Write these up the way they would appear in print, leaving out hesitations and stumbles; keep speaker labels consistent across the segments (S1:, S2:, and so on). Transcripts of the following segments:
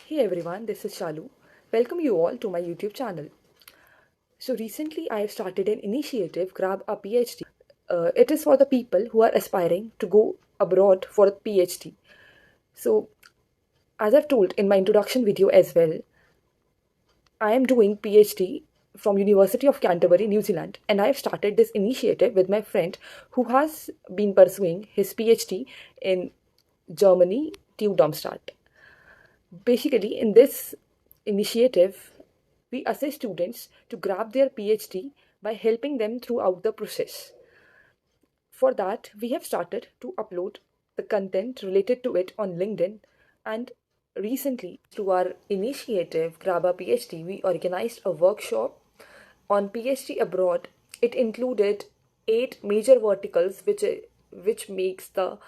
S1: Hey everyone, this is Shallu. Welcome you all to my YouTube channel. So recently I have started an initiative, Grab a PhD. It is for the people who are aspiring to go abroad for a PhD. So as I've told in my introduction video as well, I am doing PhD from University of Canterbury, New Zealand, and I have started this initiative with my friend who has been pursuing his PhD in Germany, TU Darmstadt. Basically, in this initiative, we assist students to grab their PhD by helping them throughout the process. For that, we have started to upload the content related to it on LinkedIn, and recently, through our initiative Grab a PhD, we organized a workshop on PhD abroad. It included 8 major verticals which makes the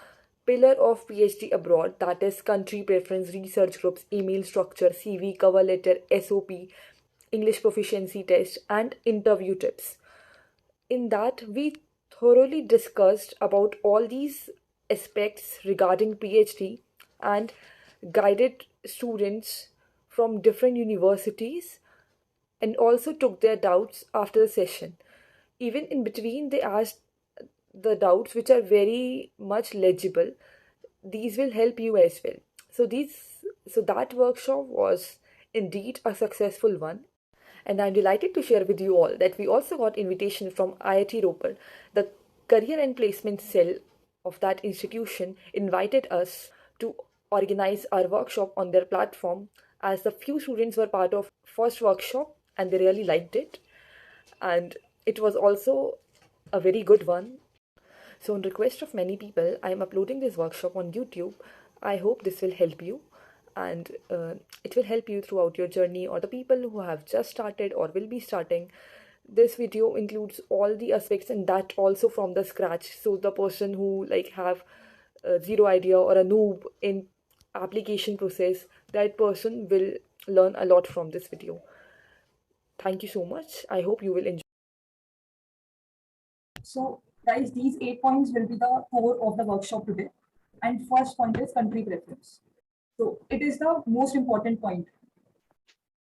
S1: pillar of PhD abroad, that is country preference, research groups, email structure, CV, cover letter, SOP, English proficiency test, and interview tips. In that, we thoroughly discussed about all these aspects regarding PhD and guided students from different universities and also took their doubts after the session. Even in between, they asked the doubts which are very much legible. These will help you as well. So that workshop was indeed a successful one, and I'm delighted to share with you all that we also got invitation from IIT Ropar. The career and placement cell of that institution invited us to organize our workshop on their platform, as the few students were part of first workshop and they really liked it, and it was also a very good one. So, on request of many people, I am uploading this workshop on YouTube. I hope this will help you, and it will help you throughout your journey, or the people who have just started or will be starting. This video includes all the aspects, and that also from the scratch. So the person who have zero idea or a noob in application process, that person will learn a lot from this video. Thank you so much. I hope you will enjoy.
S2: So, guys, these 8 points will be the core of the workshop today. And first point is country preference. So, it is the most important point.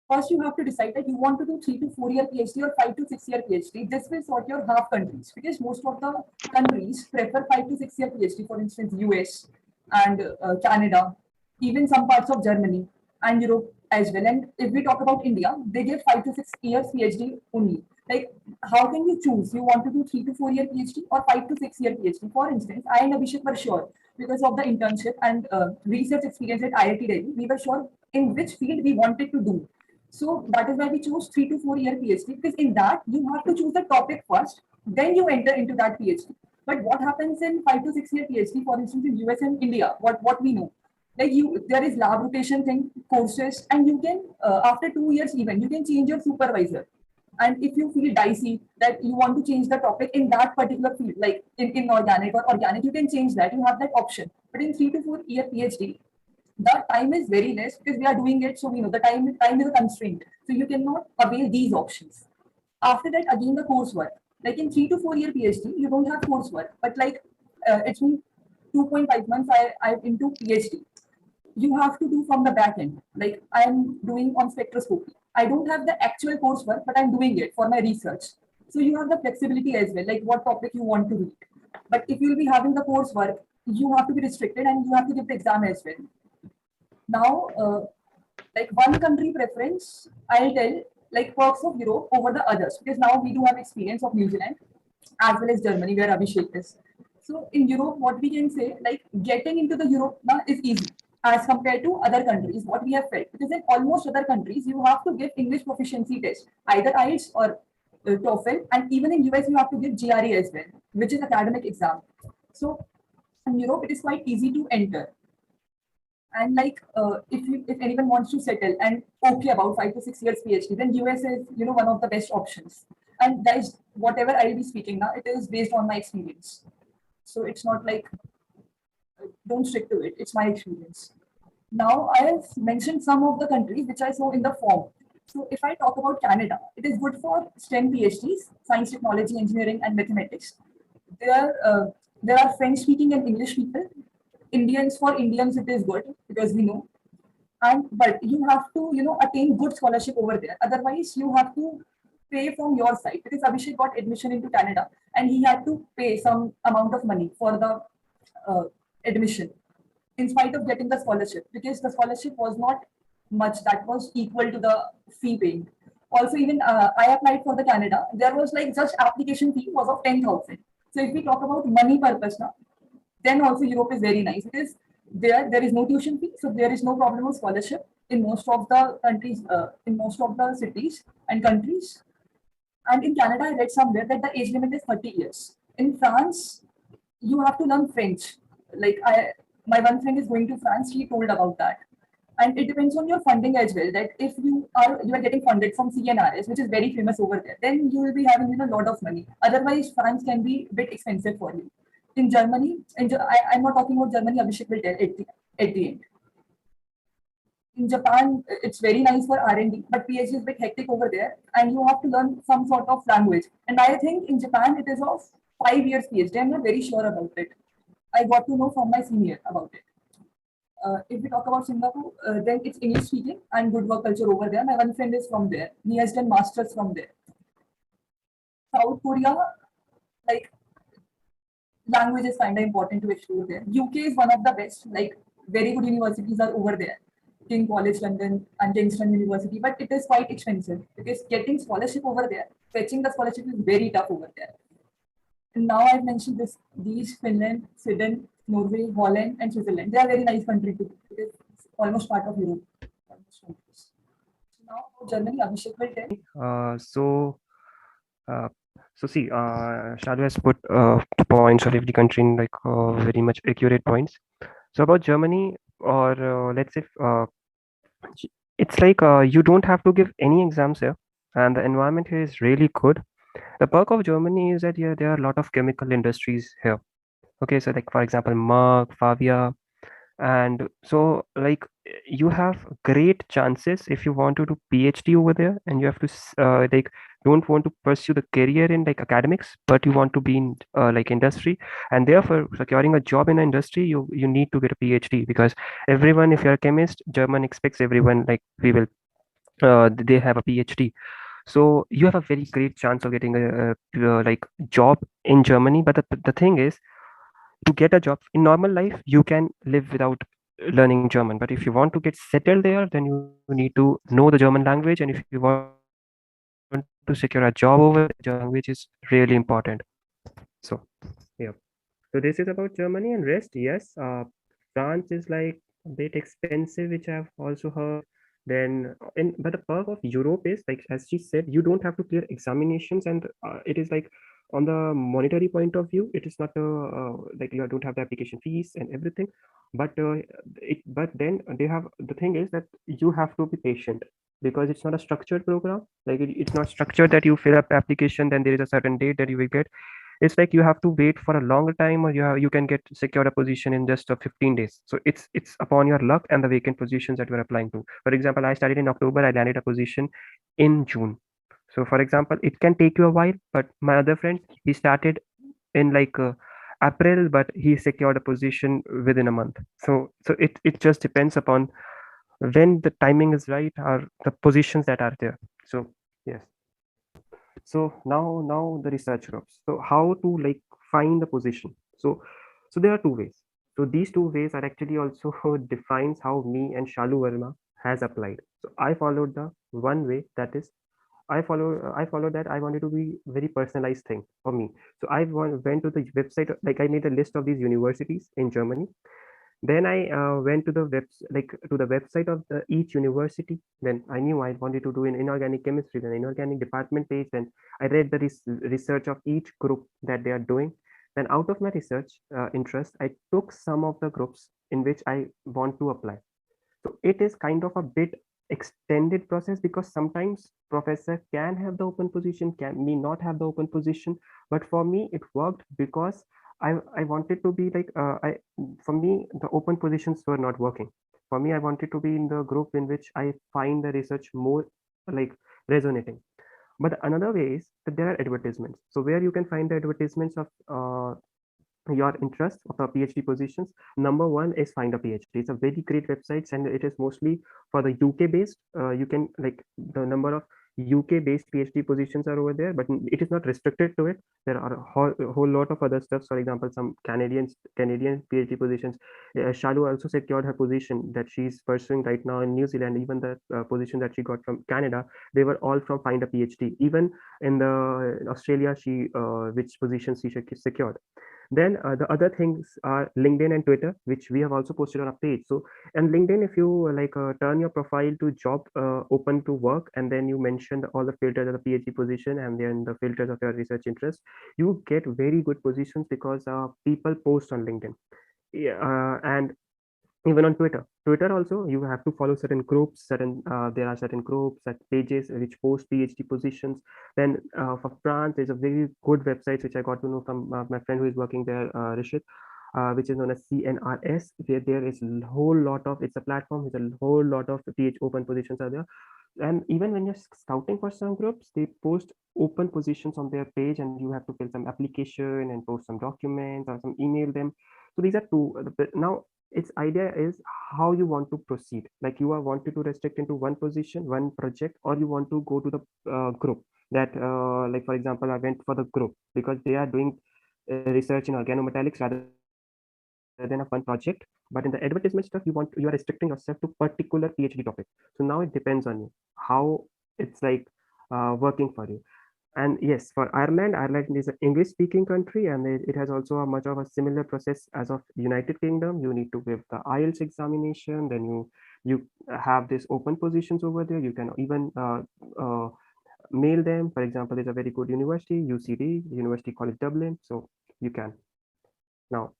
S2: First, you have to decide that you want to do 3 to 4 year PhD or 5 to 6 year PhD. This will sort your half countries, because most of the countries prefer 5 to 6 year PhD. For instance, US and Canada, even some parts of Germany and Europe as well. And if we talk about India, they give 5 to 6 years PhD only. Like, how can you choose? You want to do 3 to 4 year PhD or 5 to 6 year PhD? For instance, I and Abhishek were sure, because of the internship and research experience at IIT Delhi. We were sure in which field we wanted to do. So that is why we chose 3 to 4 year PhD, because in that you have to choose the topic first, then you enter into that PhD. But what happens in 5 to 6 year PhD, for instance, in US and India, what we know, like there is lab rotation thing, courses, and you can after 2 years even you can change your supervisor. And if you feel dicey that you want to change the topic in that particular field, like in organic or organic, you can change that. You have that option. But in 3 to 4 year PhD, the time is very less, because we are doing it, so we know the time is a constraint, so you cannot avail these options. After that, again, the coursework, like in 3 to 4 year PhD, you don't have coursework, but like it's been 2.5 months I'm into PhD. You have to do from the back end, like I'm doing on spectroscopy. I don't have the actual coursework, but I'm doing it for my research. So you have the flexibility as well, like what topic you want to read. But if you'll be having the coursework, you have to be restricted and you have to give the exam as well. Now, like one country preference, I'll tell, like perks of Europe over the others, because now we do have experience of New Zealand as well as Germany, where Abhishek is. So in Europe, what we can say, like getting into the Europe now is easy as compared to other countries. What we have felt, because in almost other countries, you have to give English proficiency test, either IELTS or TOEFL, and even in US, you have to give GRE as well, which is academic exam. So in Europe, it is quite easy to enter. And like if anyone wants to settle and okay about 5 to 6 years PhD, then US is one of the best options. And guys, whatever I'll be speaking now, it is based on my experience. So it's not like don't stick to it. It's my experience. Now I have mentioned some of the countries which I saw in the form. So if I talk about Canada, it is good for STEM PhDs, science, technology, engineering, and mathematics. There are French speaking and English people. Indians, for Indians, it is good, because we know. But you have to attain good scholarship over there. Otherwise, you have to pay from your side, because Abhishek got admission into Canada and he had to pay some amount of money for the uh, admission, in spite of getting the scholarship, because the scholarship was not much that was equal to the fee paying. Also, even I applied for the Canada. There was like just application fee was of 10,000. So if we talk about money purpose now, then also Europe is very nice, because there is no tuition fee, so there is no problem of scholarship in most of the countries, in most of the cities and countries. And in Canada, I read somewhere that the age limit is 30 years. In France, you have to learn French. My one friend is going to France. She told about that, and it depends on your funding as well. That if you are getting funded from CNRS, which is very famous over there, then you will be having a lot of money. Otherwise, France can be a bit expensive for you. In Germany, I'm not talking about Germany. Abhishek will tell at the end. In Japan, it's very nice for R&D, but PhD is a bit hectic over there, and you have to learn some sort of language. And I think in Japan it is of 5 years PhD. I'm not very sure about it. I got to know from my senior about it. If we talk about Singapore, then it's English speaking and good work culture over there. My one friend is from there. He has done masters from there. South Korea, like language is kind of important to explore there. UK is one of the best. Like very good universities are over there. King College London and Kingston University, but it is quite expensive, because getting scholarship over there, fetching the scholarship is very tough over there. And now I've mentioned these Finland, Sweden, Norway, Holland, and Switzerland. They are very nice countries too. It is almost part of Europe. Almost countries. Now Germany, Abhishek will tell.
S3: Uh, so see, Shallu has put the points of every country in like very much accurate points. So about Germany, or let's say, it's like you don't have to give any exams here, and the environment here is really good. The perk of Germany is that yeah, there are a lot of chemical industries here. Okay, so like for example, Merck, Favia, and so like you have great chances if you want to do PhD over there, and you have to like don't want to pursue the career in like academics, but you want to be in like industry, and therefore securing a job in industry, you need to get a PhD, because everyone, if you're a chemist, German expects everyone like we will they have a PhD. So you have a very great chance of getting a like job in Germany. But the thing is, to get a job in normal life, you can live without learning German. But if you want to get settled there, then you need to know the German language. And if you want to secure a job over there, the German language is really important. So, yeah. So this is about Germany, and rest, yes. France is like a bit expensive, which I've also heard. Then, but the perk of Europe is like, as she said, you don't have to clear examinations, and it is like on the monetary point of view, it is not like you don't have the application fees and everything. But then they have, the thing is that you have to be patient, because it's not a structured program. Like it's not structured that you fill up application, then there is a certain date that you will get. It's like you have to wait for a longer time, or you can get secure a position in just 15 days. So it's upon your luck and the vacant positions that you're applying to. For example, I started in October, I landed a position in June. So for example, it can take you a while, but my other friend, he started in like April, but he secured a position within a month. So it just depends upon when the timing is right, or the positions that are there. So yes. So now the research groups. So how to like find the position. So there are two ways. So these two ways are actually also defines how me and Shallu Verma has applied. So I followed the one way, that is I followed that. I wanted to be very personalized thing for me. So went to the website, like I made a list of these universities in Germany. Then I went to the website of each university. Then I knew I wanted to do in inorganic chemistry, then inorganic department page. Then I read the research of each group that they are doing. Then out of my research interest, I took some of the groups in which I want to apply. So it is kind of a bit extended process, because sometimes professor can have the open position, can may not have the open position. But for me, it worked because I wanted to be like for me the open positions were not working. For me, I wanted to be in the group in which I find the research more like resonating. But another way is that there are advertisements. So where you can find the advertisements of your interest of the PhD positions, number one is Find a PhD. It's a very great website, and it is mostly for the UK based. You can like the number of UK based PhD positions are over there, but it is not restricted to it. There are a whole lot of other stuff. For example, some Canadian PhD positions. Shallu also secured her position that she's pursuing right now in New Zealand. Even the position that she got from Canada, they were all from Find a PhD. Even in the Australia, she which position she secured. Then the other things are LinkedIn and Twitter, which we have also posted on our page. So, and LinkedIn, if you turn your profile to job open to work, and then you mention all the filters of the PhD position and then the filters of your research interest, you get very good positions because people post on LinkedIn. Yeah, and even on Twitter also you have to follow certain groups, certain there are certain groups and pages which post PhD positions. Then for France, there's a very good website which I got to know from my friend who is working there, Rishit, which is known as CNRS, where there is a whole lot of, it's a platform with a whole lot of PhD open positions are there. And even when you're scouting for some groups, they post open positions on their page, and you have to fill some application and post some documents or some email them. So these are two. Now its idea is how you want to proceed, like you are wanted to restrict into one position, one project, or you want to go to the group that like for example I went for the group because they are doing research in organometallics rather than a one project. But in the advertisement stuff, you are restricting yourself to particular PhD topic. So now it depends on you how it's like working for you. And yes, for Ireland is an English speaking country, and it has also a much of a similar process as of United Kingdom. You need to give the IELTS examination, then you have these open positions over there. You can even mail them. For example, there's a very good university, UCD, University College Dublin. So you can. Now,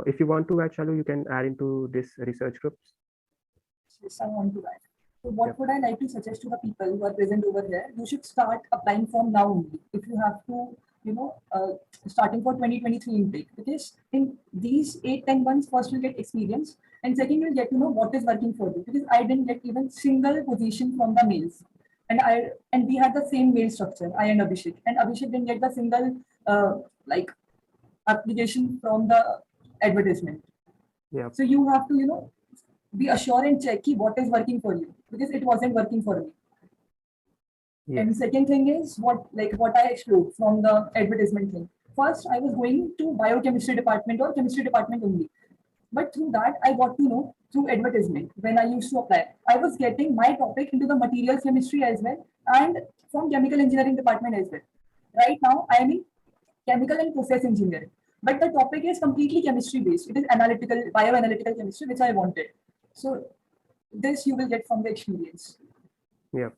S3: if you want to add, Shalu, you can add into this research groups.
S2: Yes, I want to add. So what
S3: Yep.
S2: would I like to suggest to the people who are present over here? You should start applying from now only. If you have to, starting for 2023 intake, because in these 8-10 months, first you'll get experience, and second you'll get to know what is working for you. Because I didn't get even single position from the mails, and we had the same mail structure, I and Abhishek didn't get the single like application from the advertisement.
S3: Yep.
S2: So you have to, be assured and check what is working for you, because it wasn't working for me.
S3: Yes.
S2: And second thing is what I explored from the advertisement thing. First, I was going to biochemistry department or chemistry department only. But through that, I got to know through advertisement when I used to apply. I was getting my topic into the materials chemistry as well, and from chemical engineering department as well. Right now, I am in chemical and process engineering. But the topic is completely chemistry based. It is analytical, bioanalytical chemistry, which I wanted. So this you will get from the experience.
S3: Yep.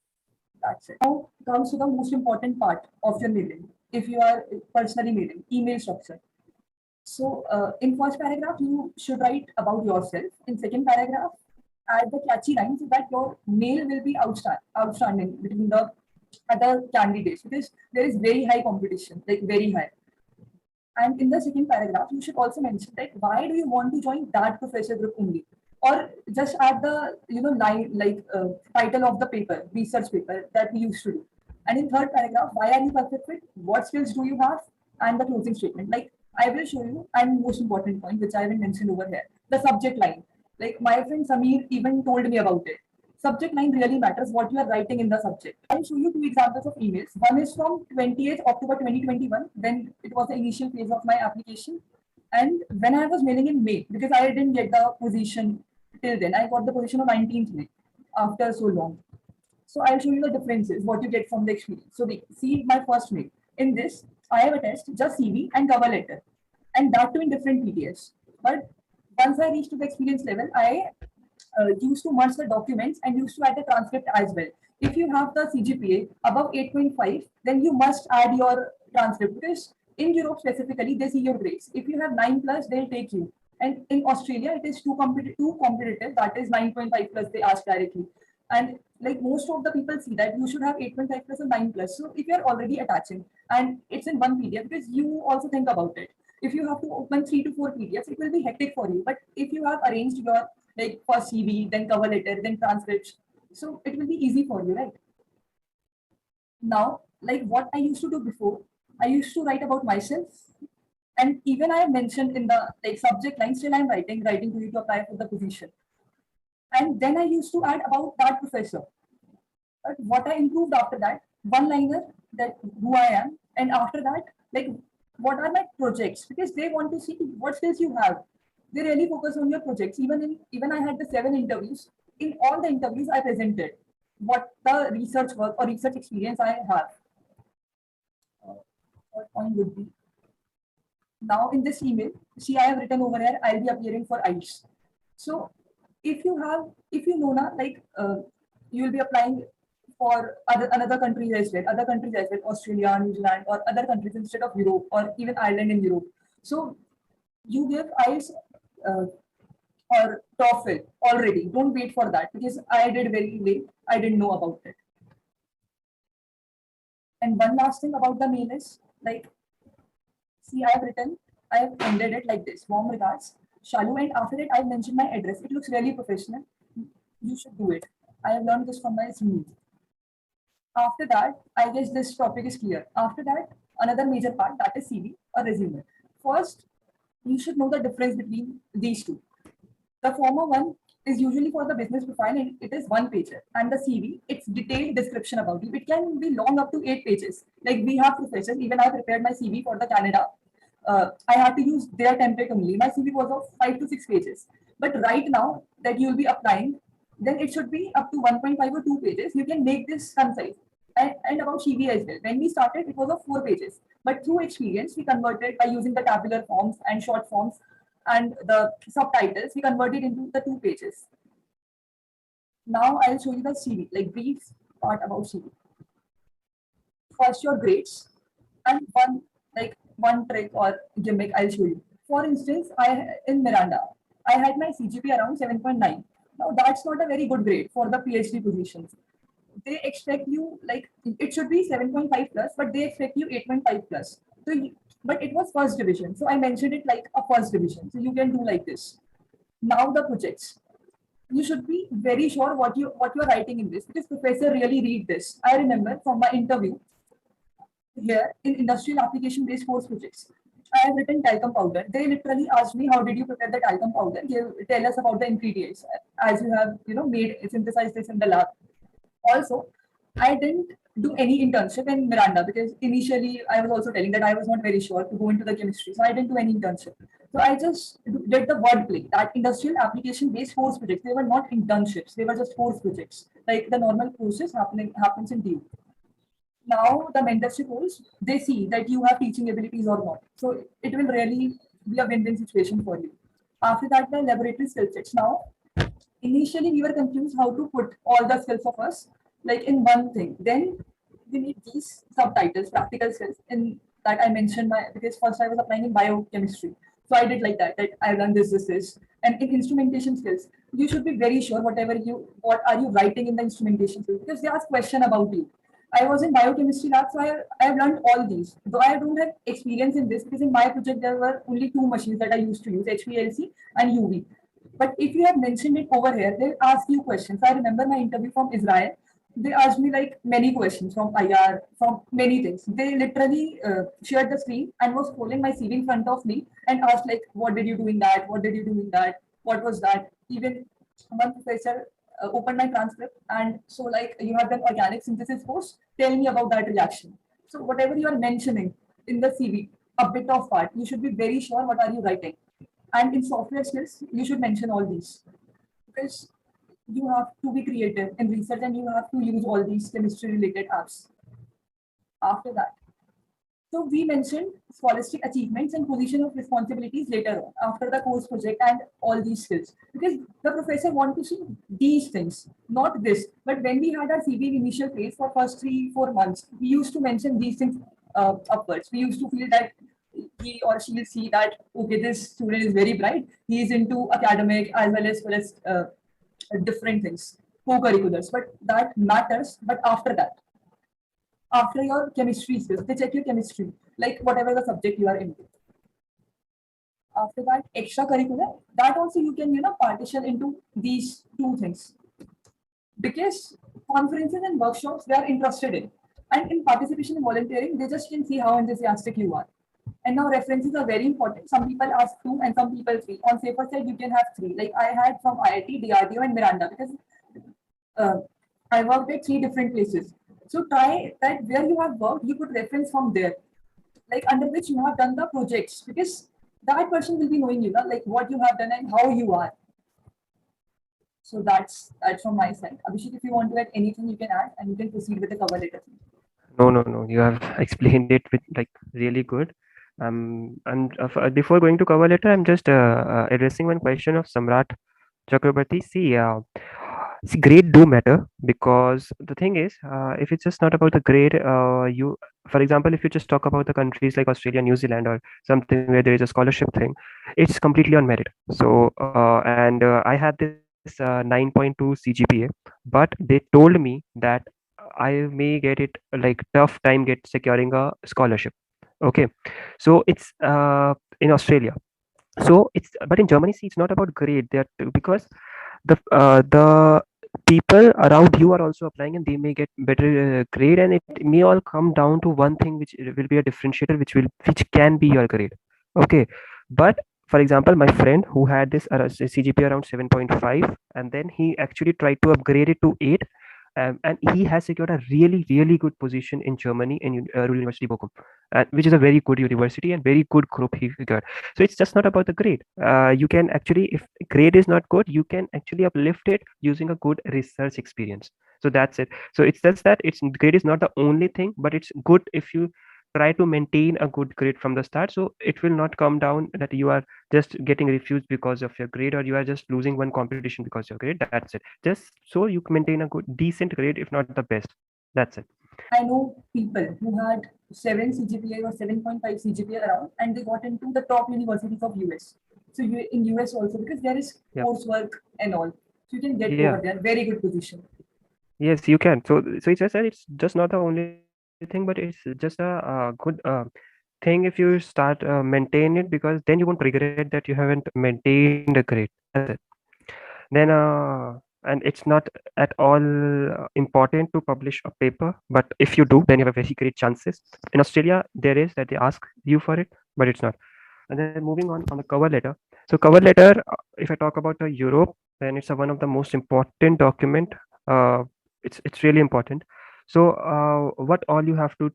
S2: That's it. Now comes to the most important part of your mailing. If you are personally mailing, email structure. So in first paragraph, you should write about yourself. In second paragraph, add the catchy line so that your mail will be outstanding between the other candidates, because there is very high competition, like very high. And in the second paragraph, you should also mention that why do you want to join that professor group only, or just add the line like title of the paper, research paper that we used to do. And in third paragraph, why are you perfect fit? What skills do you have? And the closing statement. Like I will show you, and most important point which I will mention over here, the subject line. Like my friend Samir even told me about it. Subject line really matters, what you are writing in the subject. I'll show you two examples of emails. One is from 20th October 2021, when it was the initial phase of my application. And when I was mailing in May, because I didn't get the position till then, I got the position on 19th May after so long. So I'll show you the differences, what you get from the experience. So see my first mail. In this, I have attached just CV and cover letter, and that too in different PDFs. But once I reached to the experience level, I used to merge the documents and used to add the transcript as well. If you have the CGPA above 8.5, then you must add your transcript, because in Europe specifically, they see your grades. If you have 9 plus, they'll take you. And in Australia, it is too competitive. That is 9.5 plus, they ask directly. And like most of the people see that you should have 8.5 plus or 9 plus. So if you're already attaching and it's in one PDF, because you also think about it. If you have to open 3 to 4 PDFs, it will be hectic for you. But if you have arranged your like first CV, then cover letter, then transcripts, so it will be easy for you, right? Now, like what I used to do before, I used to write about myself, And even I have mentioned in the like subject line, still I'm writing to you to apply for the position. And then I used to add about that professor. But what I improved after that, one liner that who I am, and after that, like what are my projects? Because they want to see what skills you have. They really focus on your projects. Even I had the 7 interviews. In all the interviews, I presented what the research work or research experience I have. What point would be now in this email? See, I have written over here. I'll be appearing for ICE. So if you know now, like you will be applying for another countries as well, Australia, New Zealand, or other countries instead of Europe, or even Ireland in Europe. So you give IELTS or TOEFL already. Don't wait for that because I did very late. I didn't know about it. And one last thing about the mail is like, see, I have ended it like this: warm regards, Shallu, and after it, I mentioned my address. It looks really professional. You should do it. I have learned this from my senior. After that, I guess this topic is clear. After that, another major part, that is CV or resume. First, you should know the difference between these two. The former one is usually for the business profile and it is one pager. And the CV, it's detailed description about you. It can be long up to 8 pages. Like we have professors, even I prepared my CV for the Canada. I had to use their template only. My CV was of 5 to 6 pages. But right now that you'll be applying, then it should be up to 1.5 or 2 pages. You can make this concise. And about CV as well. When we started, it was of 4 pages. But through experience, we converted by using the tabular forms and short forms and the subtitles, we converted into the 2 pages. Now I'll show you the CV, like brief part about CV. First, your grades, and one trick or gimmick I'll show you. For instance, in Miranda, I had my CGP around 7.9. Now that's not a very good grade for the PhD positions. They expect you like it should be 7.5 plus, but they expect you 8.5 plus. So, but it was first division, so I mentioned it like a first division. So you can do like this. Now the projects. You should be very sure what you're writing in this because professor really read this. I remember from my interview here in industrial application based course projects. I have written talcum powder. They literally asked me, "How did you prepare the talcum powder? Tell us about the ingredients, as you have made synthesized this in the lab." Also, I didn't do any internship in Miranda because initially I was also telling that I was not very sure to go into the chemistry, so I didn't do any internship. So I just did the wordplay that industrial application based course projects. They were not internships; they were just course projects, like the normal courses happens in DU. Now the mentorship roles, they see that you have teaching abilities or not. So it will really be a win-win situation for you. After that, the laboratory skill sets. Now, initially we were confused how to put all the skills of us like in one thing. Then we need these subtitles, practical skills in that I mentioned because first I was applying in biochemistry. So I did like that I learned this. And in instrumentation skills, you should be very sure what are you writing in the instrumentation skills because they ask question about you. I was in biochemistry lab, so I have learned all these. Though I don't have experience in this because in my project there were only 2 machines that I used to use, HPLC and UV. But if you have mentioned it over here, they'll ask you questions. I remember my interview from Israel. They asked me like many questions from IR, from many things. They literally shared the screen and was holding my CV in front of me and asked like, "What did you do in that? What did you do in that? What was that?" Even one professor opened my transcript and so like you have done organic synthesis course. Tell me about that reaction. So whatever you are mentioning in the CV, a bit of part, you should be very sure what are you writing. And in software skills, you should mention all these because you have to be creative in research and you have to use all these chemistry related apps. After that, so we mentioned scholastic achievements and position of responsibilities later on after the course project and all these skills because the professor want to see these things, not this. But when we had our CV initial phase for first 3 4 months, we used to mention these things upwards. We used to feel that he or she will see that okay, this student is very bright. He is into academic as well as different things, co-curriculars. But that matters. But after your chemistry skills, they check your chemistry, like whatever the subject you are into. After that, extracurricular, that also you can partition into these 2 things because conferences and workshops they are interested in, and in participation and volunteering, they just can see how enthusiastic you are. And now references are very important. Some people ask 2 and some people 3. On safer side, you can have 3. Like I had from IIT, DRDO, and Miranda because uh, I worked at 3 different places. So try that where you have worked, you could reference from there, like under which you have done the projects, because that person will be knowing you, like what you have done and how you are. So that's from my side. Abhishek, if you want to add anything, you can add, and you can proceed with the cover letter.
S3: No. You have explained it with like really good. And before going to cover letter, I'm just addressing one question of Samrat Chakrabarti. See, grade do matter because the thing is, if it's just not about the grade, for example, if you just talk about the countries like Australia, New Zealand, or something where there is a scholarship thing, it's completely on merit. So, and I had this 9.2 CGPA, but they told me that I may get it like tough time get securing a scholarship. Okay, so it's in Australia. So it's but in Germany, see, it's not about grade. There because the people around you are also applying and they may get better grade, and it may all come down to one thing which will be a differentiator which can be your grade. Okay, but for example, my friend who had this CGPA around 7.5, and then he actually tried to upgrade it to 8, and he has secured a really good position in Germany in Rural University Bochum, which is a very good university and very good group he got. So it's just not about the grade. You can actually, if grade is not good, you can actually uplift it using a good research experience. So that's it. So it's just that it's grade is not the only thing, but it's good if you try to maintain a good grade from the start. So it will not come down that you are just getting refused because of your grade, or you are just losing one competition because of your grade. That's it. Just so you maintain a good decent grade, if not the best. That's it.
S2: I know people who had 7 CGPA or 7.5 CGPA around, and they got into the top universities of US. So you in US also, because there is
S3: Yeah.
S2: coursework and all, so you can get
S3: Yeah.
S2: over there. Very good position.
S3: Yes, you can. So it's just that it's just not the only thing, but it's just a good thing if you start maintain it, because then you won't regret that you haven't maintained a grade. That's it. Then and it's not at all important to publish a paper, but if you do, then you have a very great chances. In Australia, there is that they ask you for it, but it's not. And then moving on the cover letter. So cover letter, if I talk about the Europe, then it's one of the most important document. Uh, it's really important. So what all you have to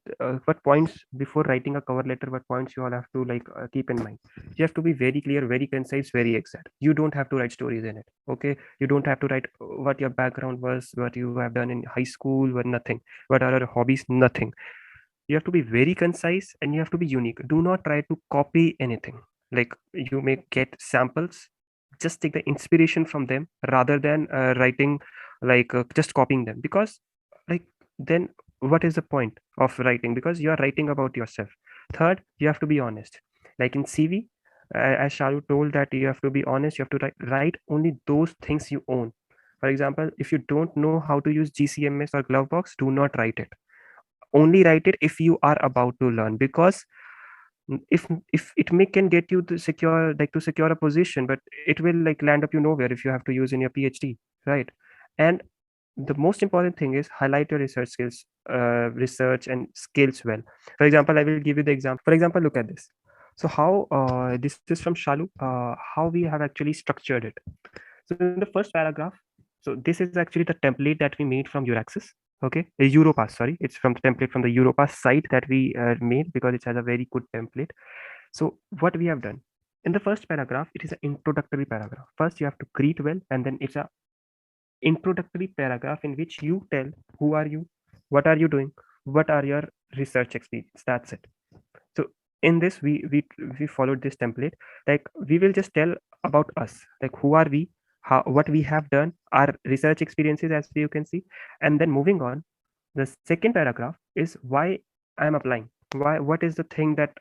S3: what points before writing a cover letter, what points you all have to like keep in mind. You have to be very clear, very concise, very exact. You don't have to write stories in it. Okay, you don't have to write what your background was, what you have done in high school, what nothing, what are your hobbies, nothing. You have to be very concise and you have to be unique. Do not try to copy anything. Like you may get samples, just take the inspiration from them rather than writing like just copying them, because like then what is the point of writing, because you are writing about yourself. Third, you have to be honest. Like in CV, as Shalu told, that you have to be honest. You have to write only those things you own. For example, if you don't know how to use GCMS or Glovebox, do not write it. Only write it if you are about to learn, because if it may can get you to secure a position, but it will like land up you nowhere if you have to use in your PhD, right? And the most important thing is highlight your research and skills well. For example, I will give you the example. For example, look at this. So how this is from Shalu, how we have actually structured it. So in the first paragraph, so this is actually the template that we made from Euraxis. Okay, Europass, sorry, it's from the template from the Europass site that we made, because it has a very good template. So what we have done in the first paragraph, it is an introductory paragraph. First, you have to greet well, and then it's a introductory paragraph in which you tell who are you, what are you doing, what are your research experience. That's it. So in this, we followed this template. Like we will just tell about us, like who are we, how, what we have done, our research experiences, as you can see. And then moving on, the second paragraph is why I am applying, what is the thing that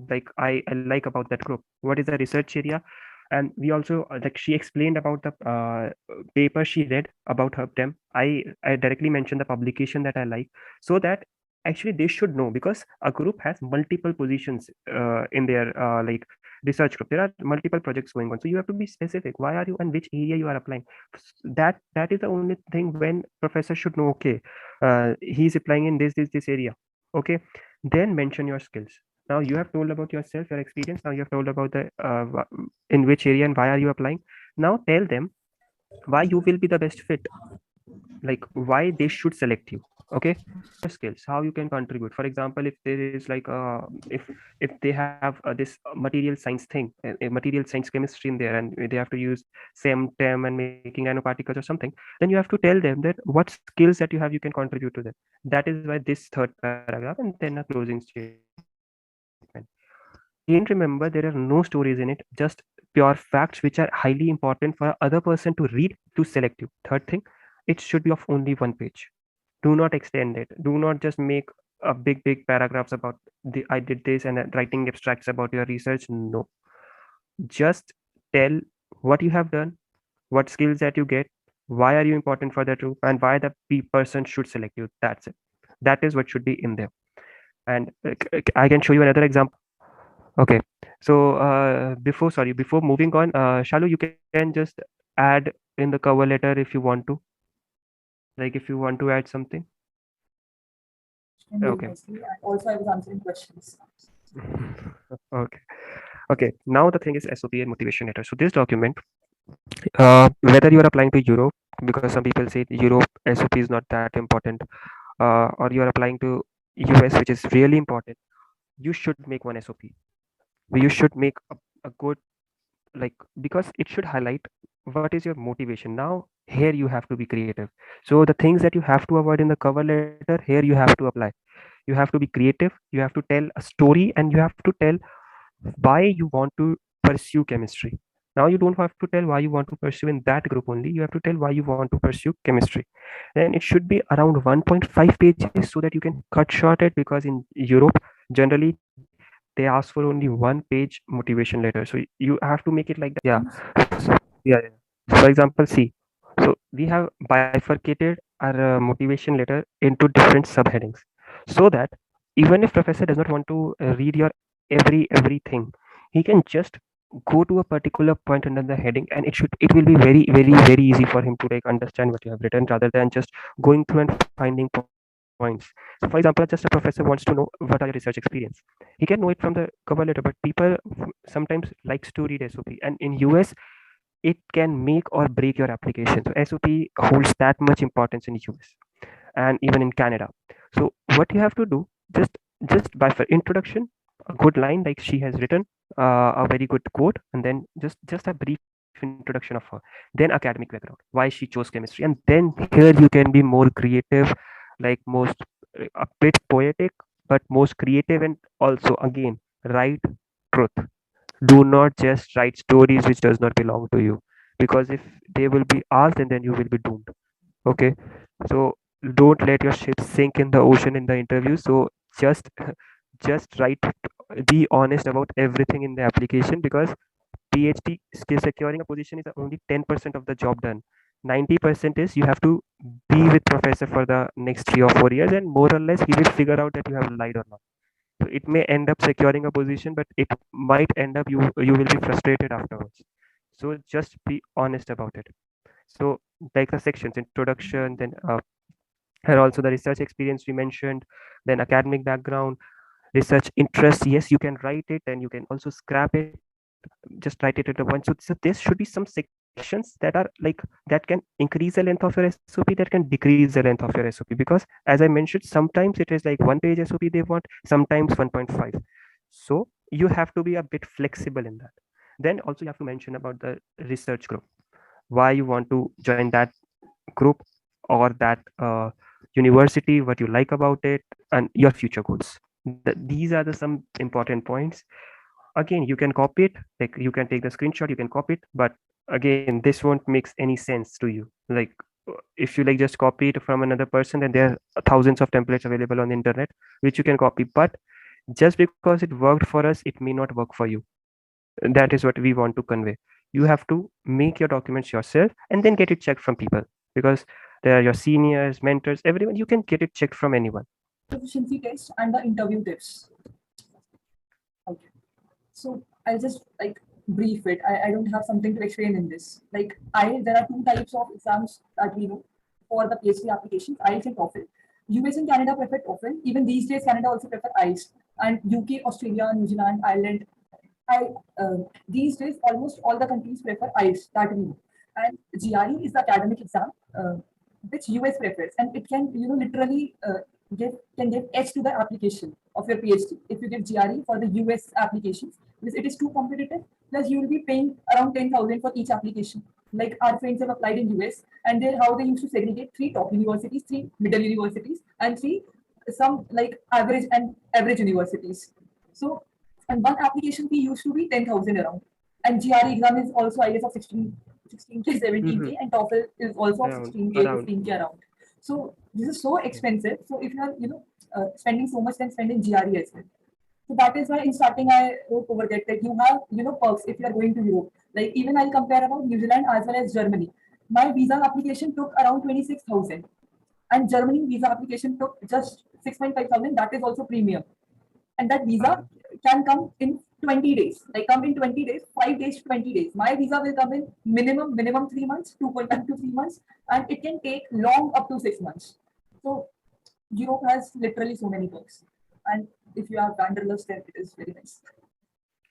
S3: like I like about that group, what is the research area. And we also like she explained about the paper she read about her them. I directly mentioned the publication that I like, so that actually they should know, because a group has multiple positions in their like research group. There are multiple projects going on, so you have to be specific, why are you and which area you are applying. That is the only thing when professor should know. Okay, he's applying in this area. Okay, then mention your skills. Now you have told about yourself, your experience. Now you have told about the in which area and why are you applying. Now tell them why you will be the best fit, like why they should select you. Okay, skills, how you can contribute. For example, if there is like if they have this material science thing, a material science chemistry in there, and they have to use same term and making nanoparticles or something, then you have to tell them that what skills that you have you can contribute to them. That is why this third paragraph and then a closing statement. Again, remember, there are no stories in it, just pure facts which are highly important for other person to read to select you. Third thing, it should be of only one page. Do not extend it. Do not just make a big paragraphs about the I did this and writing abstracts about your research. No, just tell what you have done, what skills that you get, why are you important for the group, and why the person should select you. That's it. That is what should be in there. And I can show you another example. Okay. So before moving on, Shalu, you can just add in the cover letter if you want to, like if you want to add something.
S2: Very
S3: Okay.
S2: nicely. And also, I was answering questions.
S3: Okay. Okay. Now the thing is SOP and motivation letter. So this document, whether you are applying to Europe, because some people say Europe SOP is not that important, or you are applying to US, which is really important, you should make one SOP. You should make a good, like, because it should highlight what is your motivation. Now here you have to be creative. So the things that you have to avoid in the cover letter, here you have to apply. You have to be creative, you have to tell a story, and you have to tell why you want to pursue chemistry. Now you don't have to tell why you want to pursue in that group only, you have to tell why you want to pursue chemistry. Then it should be around 1.5 pages so that you can cut short it, because in Europe generally they ask for only one page motivation letter, so you have to make it like that. Yeah. So, yeah. So for example, see, so we have bifurcated our motivation letter into different subheadings, so that even if professor does not want to read your everything, he can just go to a particular point under the heading, and it will be very easy for him to like understand what you have written, rather than just going through and finding points. So for example, just a professor wants to know what are your research experience, he can know it from the cover letter, but people sometimes likes to read SOP, and in US it can make or break your application. So SOP holds that much importance in US and even in Canada. So what you have to do, just by for introduction, a good line like she has written, a very good quote, and then just a brief introduction of her. Then academic background, why she chose chemistry, and then here you can be more creative, like most a bit poetic, but most creative, and also again write truth. Do not just write stories which does not belong to you, because if they will be asked, and then you will be doomed. Okay, so don't let your ship sink in the ocean in the interview. So just just write, be honest about everything in the application, because PhD skill securing a position is only 10% of the job done. 90% is you have to be with professor for the next 3 or 4 years, and more or less he will figure out that you have lied or not. So it may end up securing a position, but it might end up you will be frustrated afterwards. So just be honest about it. So like the sections, introduction, then and also the research experience we mentioned, then academic background, research interest. Yes, you can write it, and you can also scrap it. Just write it at a one. So there should be some sections that are like that can increase the length of your SOP, that can decrease the length of your SOP, because as I mentioned, sometimes it is like one page SOP they want, sometimes 1.5. So you have to be a bit flexible in that. Then also you have to mention about the research group, why you want to join that group or that university, what you like about it, and your future goals. These are the some important points. Again, you can copy it, like you can take the screenshot, you can copy it, but again, this won't make any sense to you. Like if you like just copy it from another person, then there are thousands of templates available on the internet which you can copy, but just because it worked for us, it may not work for you. That is what we want to convey. You have to make your documents yourself and then get it checked from people, because they are your seniors, mentors, everyone. You can get it checked from anyone.
S2: Proficiency test and the interview tips. Okay. So I'll just like brief it. I don't have something to explain in this. Like there are two types of exams that we know for the PhD applications, IELTS and TOEFL. US and Canada prefer TOEFL. Even these days, Canada also prefer IELTS. and UK, Australia, New Zealand, Ireland. I these days almost all the countries prefer IELTS that we know. And GRE is the academic exam which US prefers, and it can literally give edge to the application of your PhD if you give GRE for the US applications because it is too competitive. Plus you will be paying around 10,000 for each application. Like our friends have applied in US, and they how they used to segregate three top universities, three middle universities, and three some like average universities. So, and one application fee used to be 10,000 around. And GRE exam is also, I guess, of 16K, 17K, and TOEFL is also of
S3: Around
S2: 16K,
S3: around
S2: 15K around. So this is so expensive. So if you are, spending so much, then spend in GRE as well. So that is why in starting I wrote over that you have, perks if you are going to Europe. Like even I'll compare about New Zealand as well as Germany. My visa application took around 26,000 and Germany visa application took just 6.5 thousand. That is also premium, and that visa can come in 20 days. Like come in 20 days, 5 days to 20 days. My visa will come in minimum 3 months, 2.5 to 3 months, and it can take long up to 6 months. So Europe has literally so many perks, and if you have wanderlust, then it is very nice.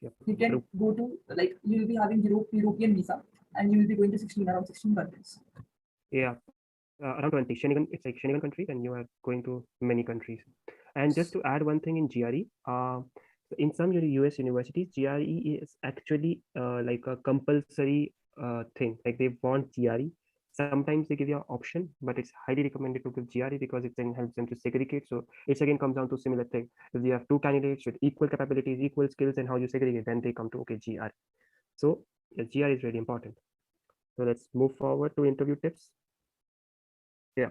S3: Yep.
S2: You can
S3: True.
S2: go to like you will be having European visa, and you will be going to around 16 countries.
S3: Yeah, around 20. Schengen, it's like Schengen countries, and you are going to many countries. And just to add one thing in GRE, in some US universities, GRE is actually like a compulsory thing. Like they want GRE. Sometimes they give you an option, but it's highly recommended to give GRE because it then helps them to segregate. So it again comes down to similar thing. If you have two candidates with equal capabilities, equal skills, and how you segregate, then they come to okay GRE. So yeah, GRE is really important. So let's move forward to interview tips. Yeah.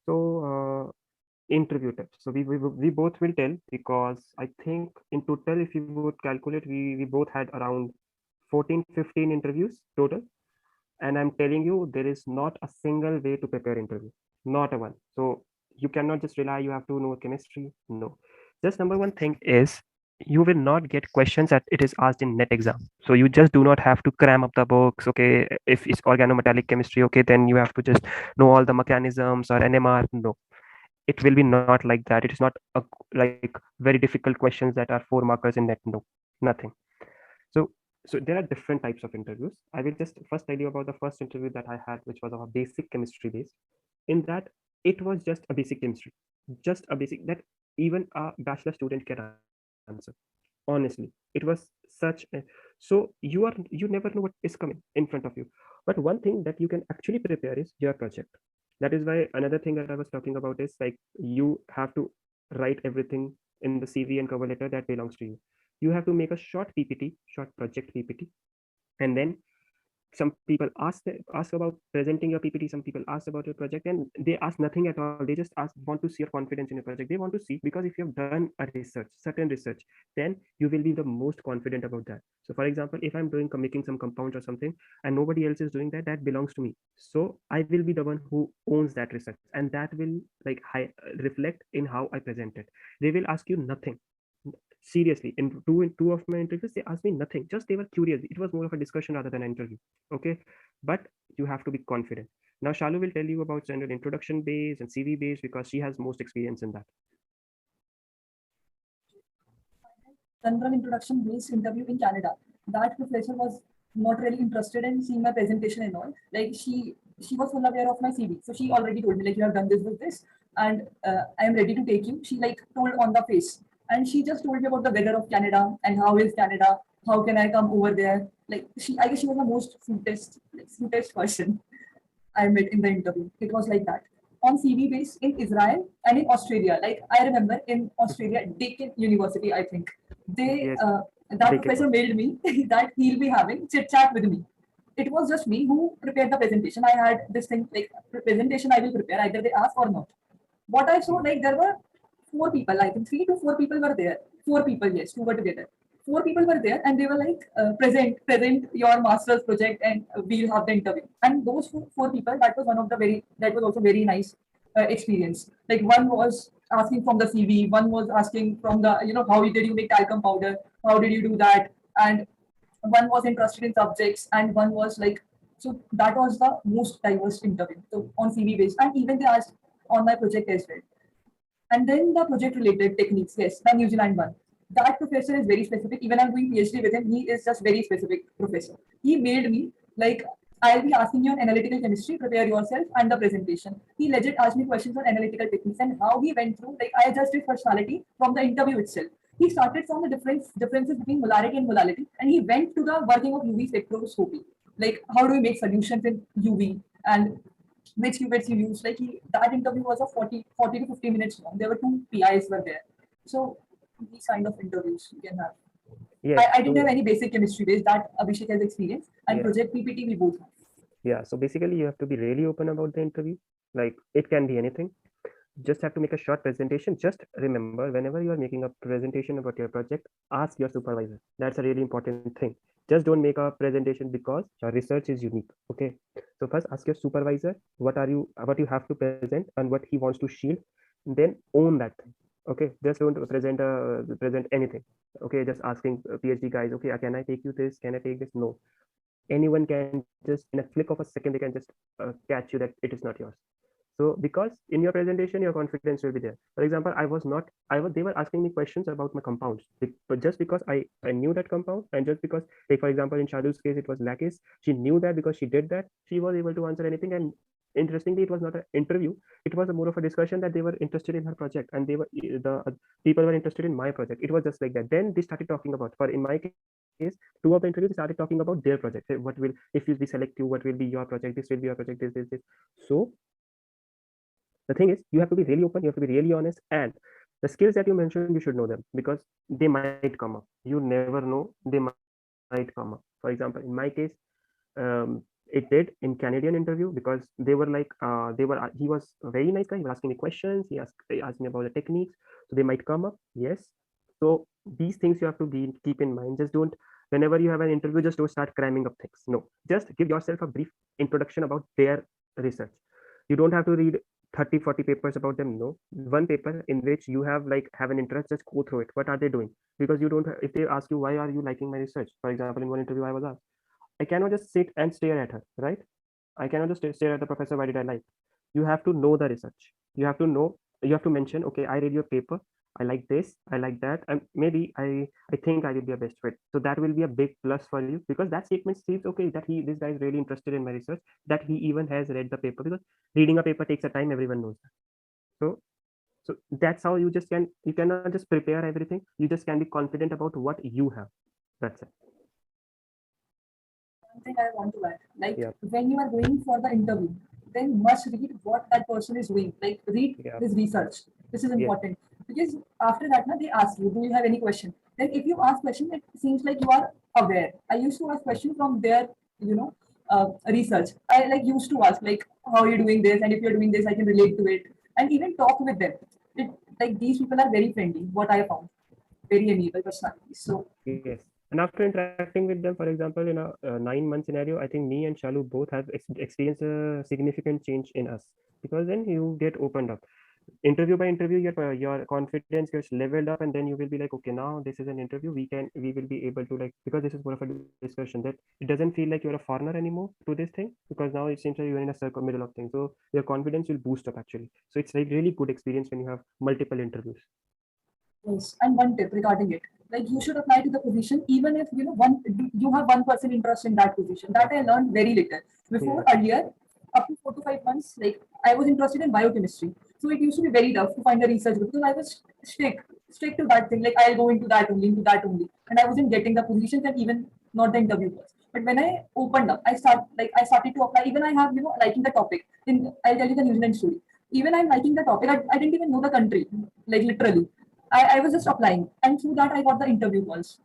S3: So interview tips. So we both will tell because I think in total, if you would calculate, we both had around 14, 15 interviews total. And I'm telling you, there is not a single way to prepare interview, not a one. So you cannot just rely, you have to know chemistry. No. Just number one thing is you will not get questions that it is asked in net exam. So you just do not have to cram up the books. Okay, if it's organometallic chemistry, okay, then you have to just know all the mechanisms or NMR. No, it will be not like that. It is not a, like very difficult questions that are 4 markers in net. No, nothing. So there are different types of interviews. I will just first tell you about the first interview that I had, which was of a basic chemistry base. In that, it was just a basic chemistry, just a basic that even a bachelor student can answer. Honestly, it was such a, so you never know what is coming in front of you. But one thing that you can actually prepare is your project. That is why another thing that I was talking about is like you have to write everything in the CV and cover letter that belongs to you. You have to make a short PPT, short project PPT, and then some people ask about presenting your PPT. Some people ask about your project, and they ask nothing at all. They just want to see your confidence in your project. They want to see because if you have done a research, certain research, then you will be the most confident about that. So, for example, if I'm doing making some compounds or something, and nobody else is doing that, that belongs to me. So I will be the one who owns that research, and that will like reflect in how I present it. They will ask you nothing. Seriously, in two of my interviews they asked me nothing, just they were curious. It was more of a discussion rather than an interview. Okay, but you have to be confident. Now Shalu will tell you about general introduction base and CV base because she has most experience in that.
S2: General introduction based interview in Canada. That professor was not really interested in seeing my presentation and all. Like she was full aware of my CV, so she already told me like you have done this with this, and I am ready to take you. She like told on the face, and she just told me about the weather of Canada and how is Canada, how can I come over there. Like I guess she was the most sweetest person I met in the interview. It was like that. On CV base in Israel and in Australia. Like I remember in Australia, Deakin University, I think. They
S3: Yes,
S2: that
S3: they can.
S2: professor mailed me that he'll be having chit chat with me. It was just me who prepared the presentation. I had this thing like presentation I will prepare, either they ask or not. What I saw, like there were four people, I think 3 to 4 people were there. Four people, yes, two were together. Four people were there, and they were like, present your master's project, and we'll have the interview. And those four people, that was also very nice experience. Like one was asking from the CV, one was asking from the, how did you make talcum powder, how did you do that, and one was interested in subjects, and one was like, so that was the most diverse interview. So on CV based, and even they asked on my project as well. And then the project related techniques, yes, the New Zealand one. That professor is very specific. Even I'm doing PhD with him, he is just very specific professor. He made me like, I'll be asking you on analytical chemistry, prepare yourself, and the presentation. He legit asked me questions on analytical techniques and how he went through. Like I just did personality from the interview itself. He started from the differences between molarity and molality, and he went to the working of UV spectroscopy. Like how do we make solutions in UV and which qubits you use. Like that interview was a 40 to 50 minutes long. There were two PIs were there. So these kind of interviews you can have.
S3: Yes.
S2: I didn't have any basic chemistry base that Abhishek has experienced, and
S3: Yeah.
S2: project PPT we both have.
S3: Yeah. So basically, you have to be really open about the interview. Like it can be anything. Just have to make a short presentation. Just remember, whenever you are making a presentation about your project, ask your supervisor. That's a really important thing. Just don't make a presentation because your research is unique. Okay. So first ask your supervisor what you have to present and what he wants to shield. Then own that thing. Okay. Just don't present anything. Okay. Just asking PhD guys, okay, can I take you this? Can I take this? No. Anyone can just in a flick of a second they can just catch you that it is not yours. So because in your presentation your confidence will be there. For example, they were asking me questions about my compounds, but just because I knew that compound, and just because, like for example in Shallu's case it was lacase, she knew that because she did that, she was able to answer anything. And interestingly, it was not an interview, it was a more of a discussion that they were interested in her project, and the people were interested in my project. It was just like that. Then they started talking about, for in my case, two of the interviews they started talking about their project. What will, if you, we select you, what will be your project, this will be your project, this. So the thing is, you have to be really open, you have to be really honest, and the skills that you mentioned, you should know them because they might come up. You never know, they might come up. For example, in my case, it did in Canadian interview because he was a very nice guy. He was asking me questions. He asked me about the techniques, so they might come up. Yes. So these things you have to keep in mind. Just don't, whenever you have an interview, just don't start cramming up things. No, just give yourself a brief introduction about their research. You don't have to read 30-40 papers about them. No, one paper in which you have an interest, just go through it. What are they doing? Because you don't if they ask you, why are you liking my research, for example, in one interview I was asked, I cannot just sit and stare at her, right? I cannot just stare at the professor. Why did I like? You have to know the research. You have to know. You have to mention, okay, I read your paper. I like this. I like that, and maybe I think I will be a best fit. So that will be a big plus for you because that statement says, okay, that this guy is really interested in my research. That he even has read the paper, because reading a paper takes a time. Everyone knows that. So that's how you cannot just prepare everything. You just can be confident about what you have. That's it.
S2: One thing I want to add, like
S3: Yeah.
S2: when you are going for the interview, then must read what that person is doing. Like read
S3: Yeah.
S2: his research. This is
S3: Yeah.
S2: important because after that, they ask you, do you have any question? Then if you ask question, it seems like you are aware. I used to ask question from their, research. I used to ask like, how are you doing this? And if you're doing this, I can relate to it. And even talk with them. These people are very friendly. What I found, very amiable personalities. So
S3: Yes. And after interacting with them, for example, in a 9 month scenario, I think me and Shalu both have experienced a significant change in us, because then you get opened up. Interview by interview, your confidence gets leveled up, and then you will be like, okay, now this is an interview. We will be able to, like, because this is more of a discussion, that it doesn't feel like you're a foreigner anymore to this thing, because now it seems like you're in a circle middle of things. So your confidence will boost up actually. So it's like really good experience when you have multiple interviews.
S2: yes, and one tip regarding it, like you should apply to the position even if you have 1% interest in that position. That I learned very little before.
S3: Yeah.
S2: Earlier, up to 4 to 5 months, like I was interested in biochemistry, so it used to be very tough to find a research group because I was strict to that thing. Like I'll go into that only, and I wasn't getting the positions and even not the interviewers. But when I opened up, I started to apply. Even I have liking the topic. I'll tell you the New Zealand story. Even I'm liking the topic. I didn't even know the country, like literally. I was just applying, and through that I got the interview calls.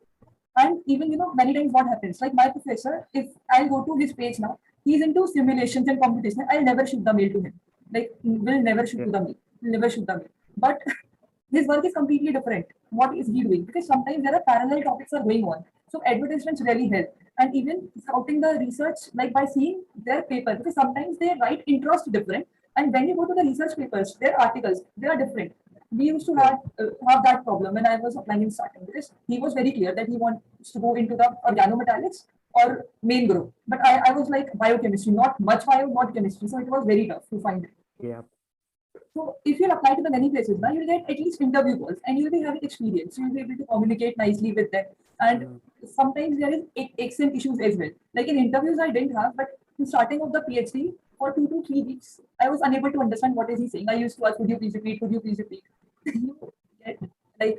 S2: And even many times what happens, like my professor, if I'll go to his page now, he's into simulations and computation. I'll never shoot the mail to him. Like will never shoot
S3: Yeah.
S2: to the mail. Will never shoot the mail. But his work is completely different. What is he doing? Because sometimes there are parallel topics are going on. So advertisements really help. And even scouting the research, like by seeing their paper, because sometimes they write interest different. And when you go to the research papers, their articles, they are different. We used to have that problem when I was applying in starting, because he was very clear that he wants to go into the organometallics or main group. But I was like biochemistry, not much bio, not chemistry. So it was very tough to find it.
S3: Yeah.
S2: So if you apply to the many places, now you'll get at least interview calls and you'll be having experience. You'll be able to communicate nicely with them. And sometimes there is accent issues as well. Like in interviews, I didn't have, but in starting of the PhD, for 2 to 3 weeks, I was unable to understand what is he saying. I used to ask, could you please repeat? Could you please repeat? You get, like,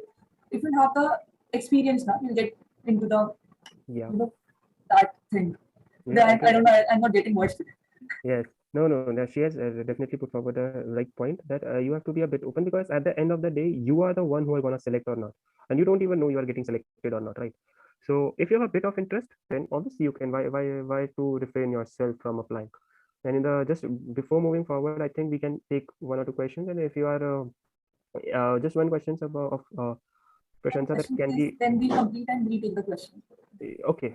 S2: if you have the experience now, you'll get into the,
S3: Yeah.
S2: that thing.
S3: Yeah,
S2: I don't know, I'm not getting words today.
S3: yes. No. She has definitely put forward the right point that you have to be a bit open, because at the end of the day, you are the one who are gonna select or not, and you don't even know you are getting selected or not, right? So if you have a bit of interest, then obviously you can. Why to refrain yourself from applying? And in the just before moving forward, I think we can take 1 or 2 questions, and if you are just one questions about of Prashanta, that
S2: Question
S3: can
S2: is,
S3: be
S2: then we complete and retake the question.
S3: okay.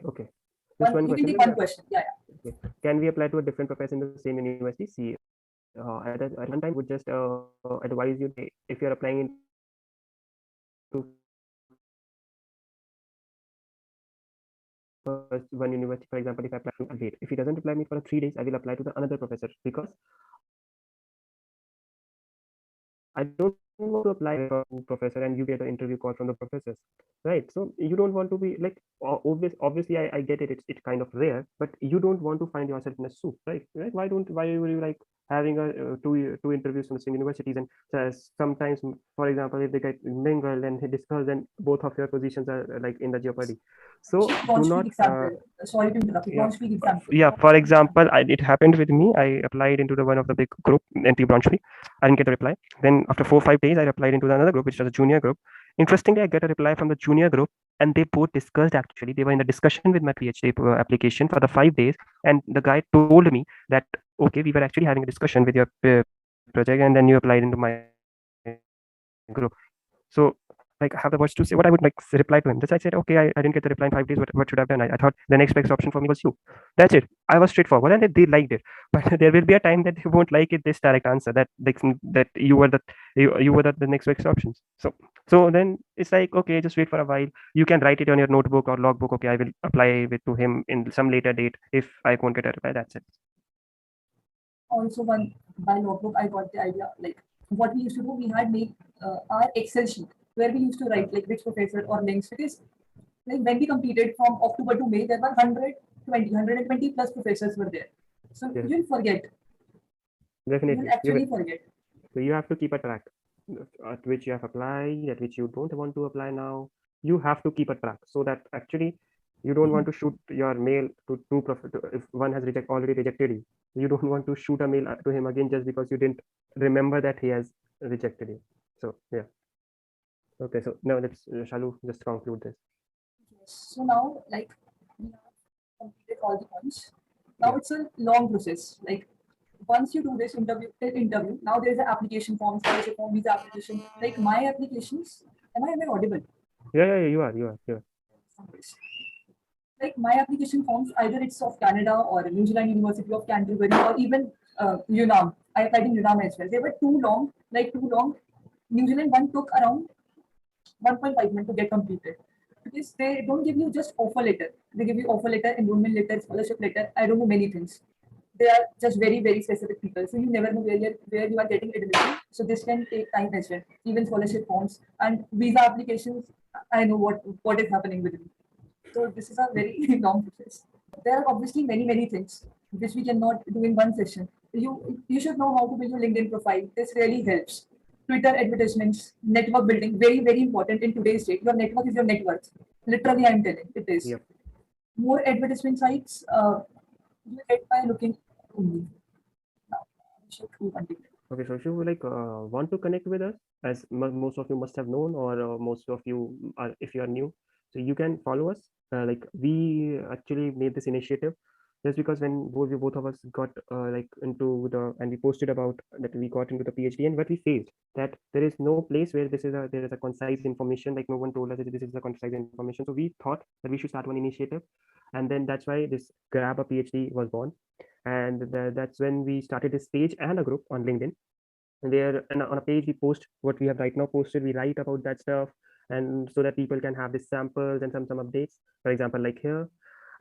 S3: Just one
S2: You can
S3: question.
S2: take
S3: Then
S2: one question. Yeah.
S3: okay. Can we apply to a different professor in the same university? See, at one time, would just advise you that if you're applying into first one university, for example, if I apply to a date, if he doesn't reply me for 3 days, I will apply to the another professor, because I don't want to apply for professor and you get an interview call from the professors, right? So you don't want to be like obviously I get it. It's kind of rare, but you don't want to find yourself in a soup, right? Right? Why were you like having two interviews from the same universities, and sometimes, for example, if they get mingled and discussed, then both of your positions are like in the jeopardy. So do
S2: Don't speak
S3: not
S2: example. Sorry to interrupt you.
S3: yeah
S2: Don't speak example.
S3: yeah, for example, it happened with me. I applied into the one of the big group NT Braunschweig. I didn't get the reply. Then after 4 or 5 days, I applied into another group, which was a junior group. Interestingly, I get a reply from the junior group, and they both discussed, actually they were in the discussion with my PhD application for the 5 days, and the guy told me that, okay, we were actually having a discussion with your project, and then you applied into my group. So like I have the words to say what I would like reply to him. Just I said, okay, I didn't get the reply in 5 days. What should I have done? I thought the next best option for me was you. That's it. I was straightforward, and they liked it. But there will be a time that they won't like it. This direct answer that you were the next best options. So then it's like, okay, just wait for a while. You can write it on your notebook or logbook. Okay, I will apply it to him in some later date if I won't get a reply. That's it.
S2: Also, one by logbook, I got the idea. Like what we used to do, we had made our Excel sheet where we used to write like which professor or links, because like when we completed from October to May, there were 120 plus professors were there. So
S3: Yes,
S2: you'll forget. You'll
S3: definitely.
S2: actually forget.
S3: So you have to keep a track at which you have applied, at which you don't want to apply now. You have to keep a track so that actually you don't want to shoot your mail to if one has already rejected you. You don't want to shoot a mail to him again just because you didn't remember that he has rejected you. So yeah. Okay. So now let's Shallu just conclude this.
S2: So now, like we have completed all the points. Now
S3: Yeah.
S2: it's a long process. Like once you do this interview, now there's an application form, scholarship form, visa application. Like my applications, am I audible?
S3: Yeah. You are.
S2: Like my application forms, either it's of Canada or New Zealand University of Canterbury or even UNAM. I applied in UNAM as well. They were too long, like too long. New Zealand one took around 1.5 months to get completed, because they don't give you just offer letter. They give you offer letter, enrollment letter, scholarship letter. I don't know many things. They are just very specific people. So you never know where you are getting admission. So this can take time as well. Even scholarship forms and visa applications. I know what is happening with me. So this is a very long process. There are obviously many things which we cannot do in one session. You should know how to build your LinkedIn profile. This really helps. Twitter advertisements, network building, very important in today's date. Your network is your net worth. Literally, I'm telling it is.
S3: Yep.
S2: More advertisement sites you get by looking only. Now, I should continue.
S3: Okay, so if you like want to connect with us, as most of you must have known, or most of you are, if you are new, so you can follow us. Like we actually made this initiative just because when both of us got like into the and we posted about that we got into the PhD, and what we faced that there is no place where there is a concise information, like no one told us that this is a concise information. So we thought that we should start one initiative, and then that's why this Grab a PhD was born, and that's when we started this page and a group on LinkedIn, where and on a page we post what we have right now posted. We write about that stuff, and so that people can have these samples and some updates, for example, like here.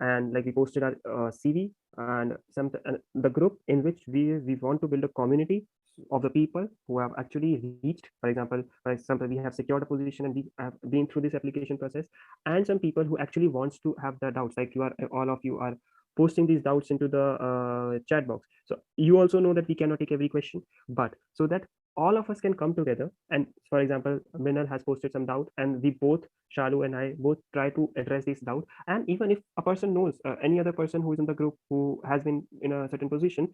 S3: And like we posted our CV and the group in which we want to build a community, of the people who have actually reached, for example, we have secured a position and we have been through this application process, and some people who actually wants to have the doubts, like you are, all of you are posting these doubts into the chat box. So you also know that we cannot take every question, but so that all of us can come together, and for example, Minal has posted some doubt, and we both, Shallu and I, both try to address this doubt. And even if a person knows, any other person who is in the group who has been in a certain position,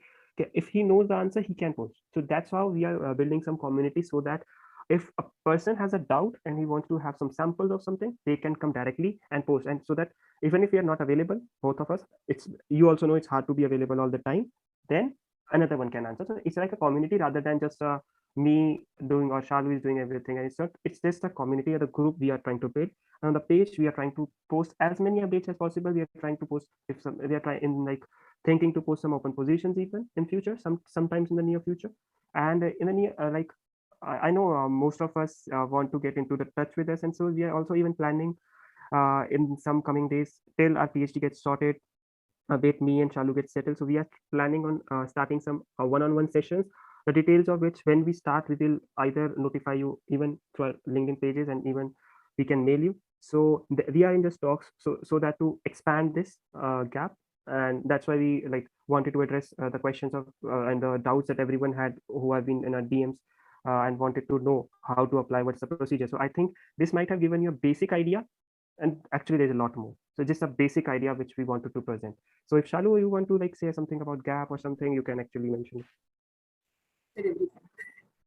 S3: if he knows the answer, he can post. So that's how we are building some community, so that if a person has a doubt and he wants to have some samples of something, they can come directly and post. And so that even if we are not available, both of us, it's, you also know it's hard to be available all the time, then another one can answer. So it's like a community rather than just me doing or Shalu is doing everything. And it's just a community or the group we are trying to build. And on the page, we are trying to post as many updates as possible. We are trying to post, if some, we are trying in like thinking to post some open positions even in future, sometimes in the near future. And in the near like I know most of us want to get into the touch with us, and so we are also even planning in some coming days till our PhD gets sorted, bit me and Shalu get settled. So we are planning on starting some one-on-one sessions, the details of which when we start, we will either notify you even through our LinkedIn pages, and even we can mail you. So we are in just talks, so that to expand this gap. And that's why we like wanted to address the questions of and the doubts that everyone had who have been in our DMs, and wanted to know how to apply, what's the procedure. So I think this might have given you a basic idea, and actually there's a lot more. So just a basic idea which we wanted to present. So if Shalu, you want to like say something about G.A.P or something, you can actually mention
S2: Everything.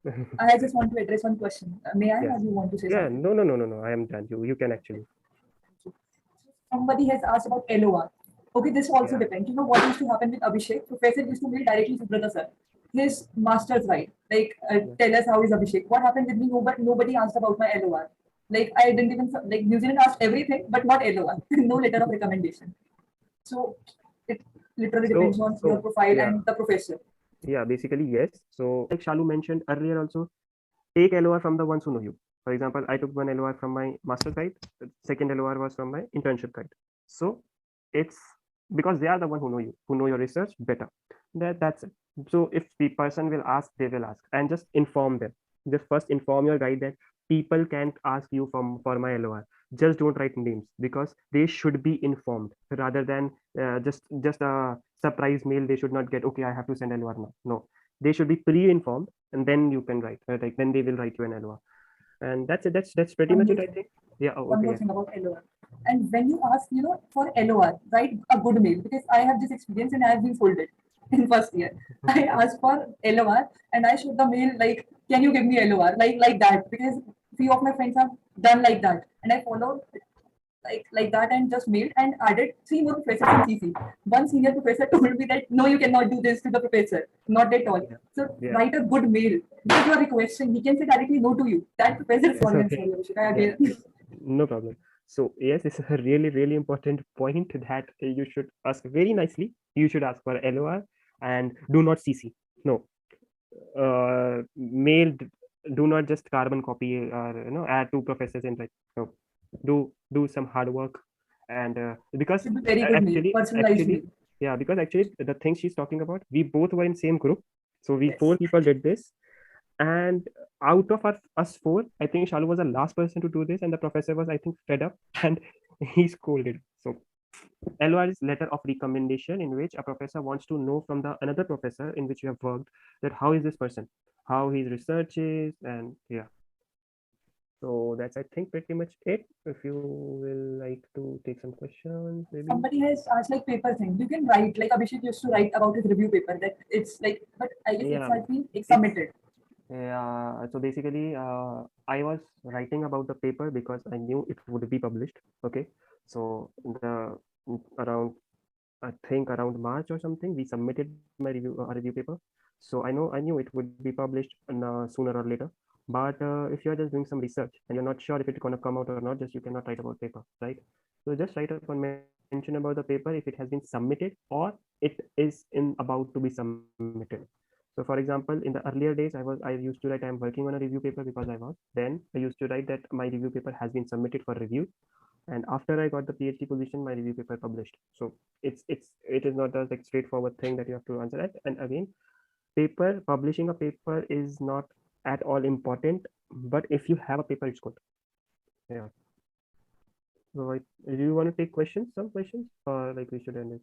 S3: it.
S2: I just want to address one question. May I,
S3: Yes.
S2: or you want to say
S3: Yeah.
S2: something?
S3: No. I am done. You can actually.
S2: Somebody has asked about LOR. Okay, this also
S3: Yeah.
S2: depends. You know what used to happen with Abhishek? Professor used to mail directly to Brother Sir. His master's right. Like,
S3: Yeah.
S2: tell us how is Abhishek. What happened with me? Nobody asked about my LOR. Like, I didn't even, like, New Zealand asked everything, but not LOR. No letter of recommendation. So, it literally depends on your
S3: So
S2: profile
S3: yeah.
S2: and the professor.
S3: Yeah. Basically yes. So like Shalu mentioned earlier also, take LOR from the ones who know you. For example, I took one LOR from my master guide, the second LOR was from my internship guide. So it's because they are the one who know you, who know your research better. That's it. So if the person will ask, they will ask, and just inform them. Just first inform your guide that people can't ask you for my LOR. Just don't write names, because they should be informed rather than just a surprise mail. They should not get, okay, I have to send LOR now. No, they should be pre-informed, and then you can write, like then they will write you an LOR. And that's it. That's pretty
S2: One
S3: much
S2: more
S3: it, I
S2: thing.
S3: think. Yeah. Oh,
S2: One
S3: okay.
S2: more
S3: Yeah.
S2: thing about LOR. And when you ask, for LOR, write a good mail, because I have this experience and I have been folded in first year. I asked for LOR and I showed the mail like, can you give me LOR? Like that, because few of my friends have done like that. And I followed like that and just mailed and added three more professors in CC. One senior professor told me that no, you cannot do this to the professor. Not at all.
S3: Yeah.
S2: So
S3: Yeah.
S2: write a good mail. Because you are requesting, he can say directly no to you. That professor is
S3: It's
S2: sorry, I'm
S3: okay.
S2: sorry, Abhishek. I
S3: Yeah.
S2: again
S3: No problem. So yes, it's a really, really important point that you should ask very nicely. You should ask for LOR, and do not CC. No, mail. Do not just carbon copy or add two professors in, like, no. Do some hard work, and because
S2: should be very good mail, personalized
S3: actually
S2: mail.
S3: yeah, because actually the thing she's talking about, we both were in same group, so we
S2: Yes.
S3: four people did this. And out of us four, I think Shalu was the last person to do this, and the professor was, I think, fed up and he scolded. So LOR is letter of recommendation, in which a professor wants to know from the another professor in which you have worked, that how is this person, how his research is, and yeah. So that's, I think, pretty much it. If you will like to take some questions, maybe.
S2: Somebody has asked like paper thing. You can write like Abhishek used to write about his review paper. That it's like, but I guess it's
S3: Yeah,
S2: has been
S3: it's
S2: submitted.
S3: yeah. So basically, I was writing about the paper because I knew it would be published. Okay, so the around, I think around March or something, we submitted my review paper. So I knew it would be published sooner or later. But if you're just doing some research and you're not sure if it's gonna come out or not, just you cannot write about paper, right? So just write up one mention about the paper if it has been submitted, or it is in about to be submitted. So for example, in the earlier days, I used to write, I'm working on a review paper, because then I used to write that my review paper has been submitted for review, and after I got the PhD position, my review paper published. So it is not a like straightforward thing that you have to answer that. And again, publishing a paper is not at all important, but if you have a paper, it's good. Yeah. So do you want to take questions? Some questions, or like we should end it?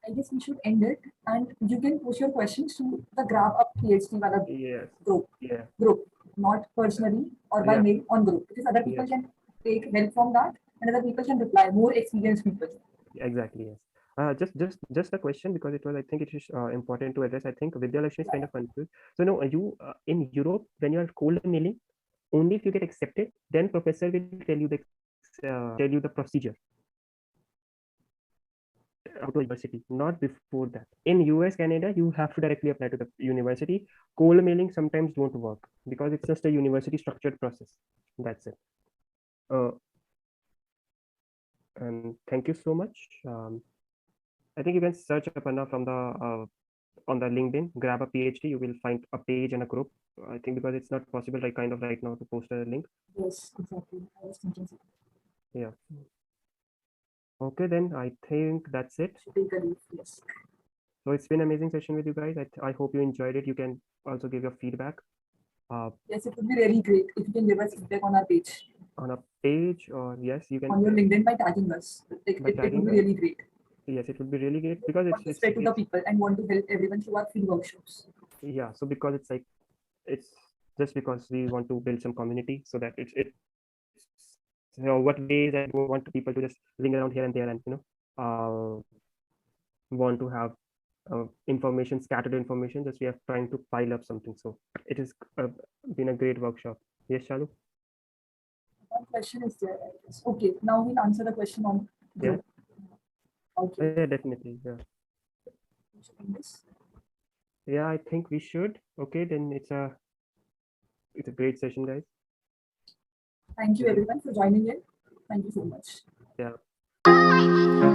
S2: I guess we should end it, and you can post your questions to the Grab Up PhD wala
S3: Yes.
S2: group.
S3: Yeah.
S2: Group, not personally or by
S3: Yeah.
S2: mail, on group, because other people
S3: Yes.
S2: can take help from that, and other people can reply, more experienced people.
S3: Exactly. Yes. Just a question, because it was, I think it is important to address. I think Vidya Lakshmi is kind of confused. So no, you in Europe, when you are cold mailing, only if you get accepted, then professor will tell you the procedure out to university, not before that. In US, Canada, you have to directly apply to the university. Cold mailing sometimes won't work because it's just a university structured process. That's it. Uh, and thank you so much. I think you can search Aparna from the on the LinkedIn, grab a PhD. You will find a page and a group. I think because it's not possible, like kind of right now, to post a link.
S2: Yes, exactly. I was thinking so.
S3: Yeah. Okay, then I think that's it.
S2: Should take a leave, yes.
S3: So it's been an amazing session with you guys. I hope you enjoyed it. You can also give your feedback
S2: Yes, it would be really great if you can give us feedback on our page,
S3: on a page, or yes, you can
S2: on your LinkedIn by tagging us. Like,
S3: by
S2: it would
S3: tagging
S2: be
S3: us.
S2: really great.
S3: Yes, it would be really great because
S2: Want to spread to the people and want to help everyone through our free workshops.
S3: yeah. So because it's just because we want to build some community, so that what ways I don't want people to just linger around here and there, and want to have scattered information. Just we are trying to pile up something. So it has been a great workshop. Yes, Shallu.
S2: One question is there, I guess. Okay, now we'll answer the question on group. Okay.
S3: Yeah, definitely. Yeah. Yeah, I think we should. Okay, then it's a great session, guys.
S2: Thank you everyone for joining in. Thank you so much.
S3: Yeah.